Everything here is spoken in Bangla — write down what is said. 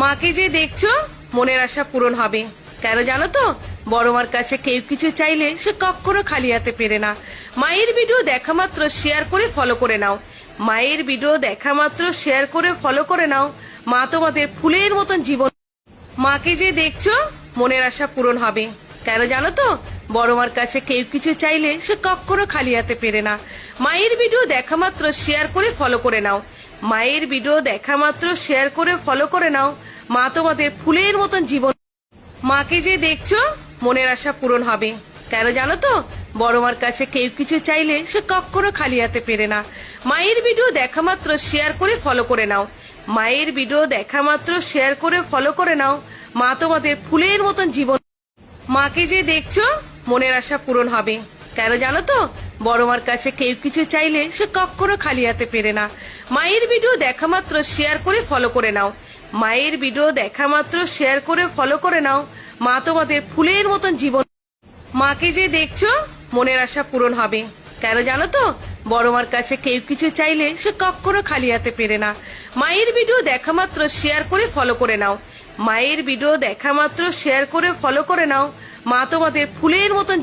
মাকে যে দেখছো মনের আশা পূরণ হবে। কেন জানো তো? বড় মার কাছে কেউ কিছু চাইলে সে কখনো খালি হাতে ফেরে না। মায়ের ভিডিও দেখা মাত্র শেয়ার করে ফলো করে নাও। মায়ের ভিডিও দেখা মাত্র শেয়ার করে ফলো করে নাও। মা তোমাদের ফুলের মতন জীবন। মাকে যে দেখছো মনের আশা পূরণ হবে। কেন জানো তো? বড় মার কাছে কেউ কিছু চাইলে সে কখনো খালি হাতে ফেরে না। মায়ের ভিডিও দেখা মাত্র শেয়ার করে ফলো করে নাও। মায়ের ভিডিও দেখা মাত্র শেয়ার করে ফলো করে নাও। মা তোমাদের ফুলের মতন জীবন। মাকে যে দেখছো মনের আশা পূরণ হবে। কেন জানো তো? বড় মার কাছে কেউ কিছু চাইলে সে কখনো খালি হাতে ফেরে না। মায়ের ভিডিও দেখা মাত্র শেয়ার করে ফলো করে নাও। মায়ের ভিডিও দেখা মাত্র শেয়ার করে ফলো করে নাও। মা তোমাদের ফুলের মতন জীবন। মাকে যে দেখছো মনের আশা পূরণ হবে। কেন জানো তো? বড় মার কাছে কেউ কিছু চাইলে সে কখনো খালি হাতে ফেরে না। মায়ের ভিডিও দেখা মাত্র শেয়ার করে ফলো করে নাও। মায়ের ভিডিও দেখা মাত্র শেয়ার করে ফলো করে নাও। মা তোমাদের ফুলের মতন জীবন। মাকে যে দেখছো মনের আশা পূরণ হবে। কেন জানো তো? বড় মার কাছে কেউ কিছু চাইলে সে কখনো খালি হাতে ফেরে না। মায়ের ভিডিও দেখা মাত্র শেয়ার করে ফলো করে নাও। মায়ের ভিডিও দেখা মাত্র শেয়ার করে ফলো করে নাও। মা তোমাদের ফুলের মতন।